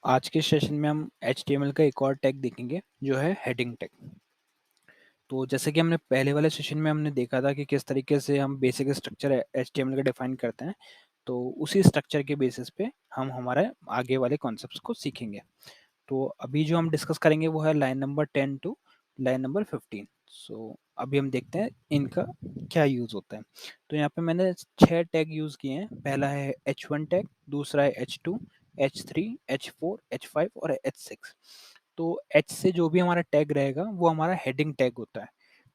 आज के सेशन में हम HTML का एक और टैग देखेंगे जो है हेडिंग टैग। तो जैसे कि हमने पहले वाले सेशन में हमने देखा था कि किस तरीके से हम बेसिक स्ट्रक्चर HTML का डिफाइन करते हैं, तो उसी स्ट्रक्चर के बेसिस पे हम हमारे आगे वाले कॉन्सेप्ट्स को सीखेंगे। तो अभी जो हम डिस्कस करेंगे वो है line number 10 to line number 15। So अभी हम देखते हैं इनका क्या यूज़ होता है। तो यहाँ पे मैंने 6 टैग यूज़ किए हैं। पहला है H1 टैग, दूसरा है H2, H3, H4, H5 और H6। तो H से जो भी हमारा टैग रहेगा वो हमारा हेडिंग टैग होता है।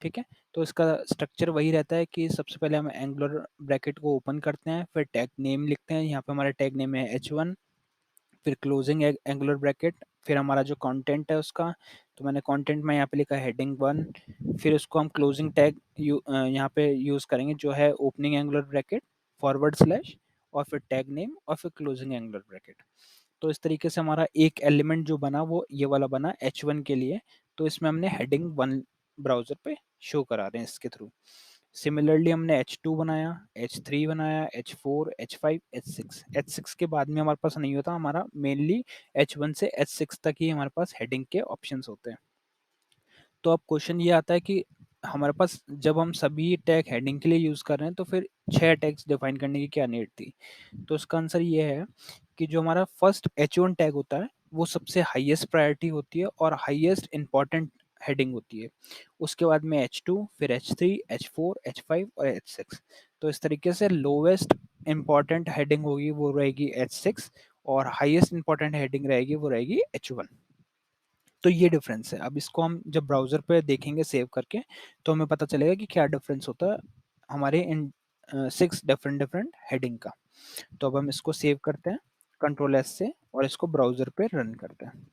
ठीक है, तो इसका स्ट्रक्चर वही रहता है कि सबसे पहले हम एंगुलर ब्रैकेट को ओपन करते हैं, फिर टैग नेम लिखते हैं। यहाँ पे हमारा टैग नेम है H1, फिर क्लोजिंग एंगुलर ब्रैकेट, फिर हमारा जो कंटेंट है उसका, तो मैंने कंटेंट में यहाँ पे लिखा है हेडिंग 1। फिर उसको हम क्लोजिंग टैग यहाँ पे यूज़ करेंगे जो है opening angular bracket forward slash और फिर टैग नेम और फिर क्लोजिंग एंगुलर ब्रैकेट। तो इस तरीके से हमारा एक एलिमेंट जो बना वो ये वाला बना H1 के लिए। तो इसमें हमने हेडिंग 1 ब्राउज़र पे शो करा रहे हैं इसके थ्रू। सिमिलरली हमने H2 बनाया, H3 बनाया, H4, H5, H6। H6 के बाद में हमारे पास नहीं होता, हमारा मेनली H1 से H6 तक ही हमारे पास हेडिंग के ऑप्शंस होते हैं। तो अब क्वेश्चन ये आता है कि हमारे पास जब हम सभी टैग हेडिंग के लिए यूज़ कर रहे हैं तो फिर 6 टैग्स डिफाइन करने की क्या नीड थी? तो इसका आंसर ये है कि जो हमारा फर्स्ट H1 टैग होता है वो सबसे हाईएस्ट प्रायोरिटी होती है और हाईएस्ट इंपॉर्टेंट हेडिंग होती है। उसके बाद में H2, फिर H3, H4, H5 और H6। तो इस तरीके से लोवेस्ट इंपॉर्टेंट हेडिंग होगी वो रहेगी H6 और हाईएस्ट इंपॉर्टेंट हेडिंग रहेगी वो रहेगी H1। तो ये डिफरेंस है। अब इसको हम जब ब्राउज़र पे देखेंगे सेव करके तो हमें पता चलेगा कि क्या डिफरेंस होता है हमारे इन 6 डिफरेंट डिफरेंट हेडिंग का। तो अब हम इसको सेव करते हैं कंट्रोल एस से और इसको ब्राउज़र पे रन करते हैं।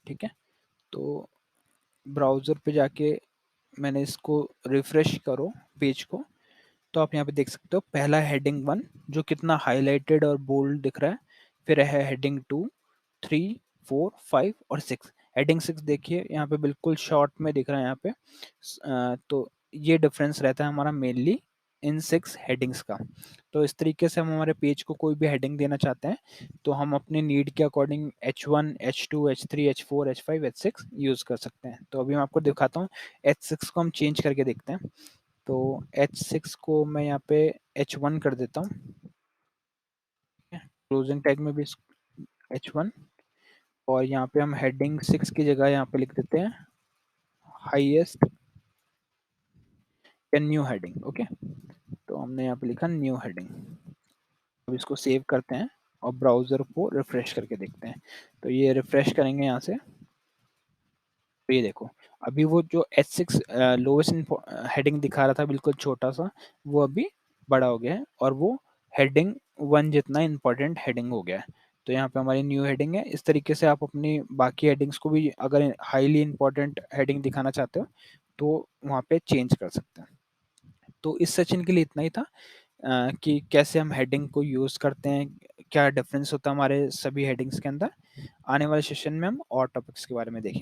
ठीक है, तो ब्राउज़र पे जाके मैंने इसको रिफ्रेश करो पेज को, तो आप यहाँ पे देख सकते हो पहला हेडिंग 1 जो कितना हाईलाइटेड और बोल्ड दिख रहा है। फिर है हेडिंग 2, 3, 4, 5 और 6। हेडिंग 6 देखिए यहाँ पे बिल्कुल शॉर्ट में दिख रहा है यहाँ पे। तो ये डिफरेंस रहता है हमारा मेनली इन 6 हेडिंग्स का। तो इस तरीके से हम हमारे पेज को कोई भी हेडिंग देना चाहते हैं तो हम अपने नीड के according H1, H2, H3, H4, H5, H6 use कर सकते हैं। तो अभी मैं आपको दिखाता हूँ। H6 को हम चेंज करके देखते हैं। तो H6 को मैं यहाँ पे H1 कर देता हूँ। क्लोजिंग टैग में भी H1 और यहाँ पे हम हेडिंग 6 की जगह यहाँ पे लिख देते हैं हाईएस्ट या न्यू हेडिंग। ओके, तो हमने यहाँ पे लिखा न्यू हेडिंग। अब इसको सेव करते हैं और ब्राउज़र को रिफ्रेश करके देखते हैं। तो ये रिफ्रेश करेंगे यहाँ से, तो ये देखो अभी वो जो H6 लोवेस्ट हेडिंग दिखा रहा था बिल्कुल छोटा सा, वो अभी बड़ा हो गया है और वो हेडिंग 1 जितना इंपॉर्टेंट हेडिंग हो गया है। तो यहाँ पे हमारी न्यू हेडिंग है। इस तरीके से आप अपनी बाकी हेडिंग्स को भी अगर हाईली इंपॉर्टेंट हेडिंग दिखाना चाहते हो तो वहाँ पे चेंज कर सकते हैं। तो इस सेशन के लिए इतना ही था कि कैसे हम हेडिंग को यूज़ करते हैं, क्या डिफरेंस होता है हमारे सभी हेडिंग्स के अंदर। आने वाले सेशन में हम और टॉपिक्स के बारे में देखेंगे।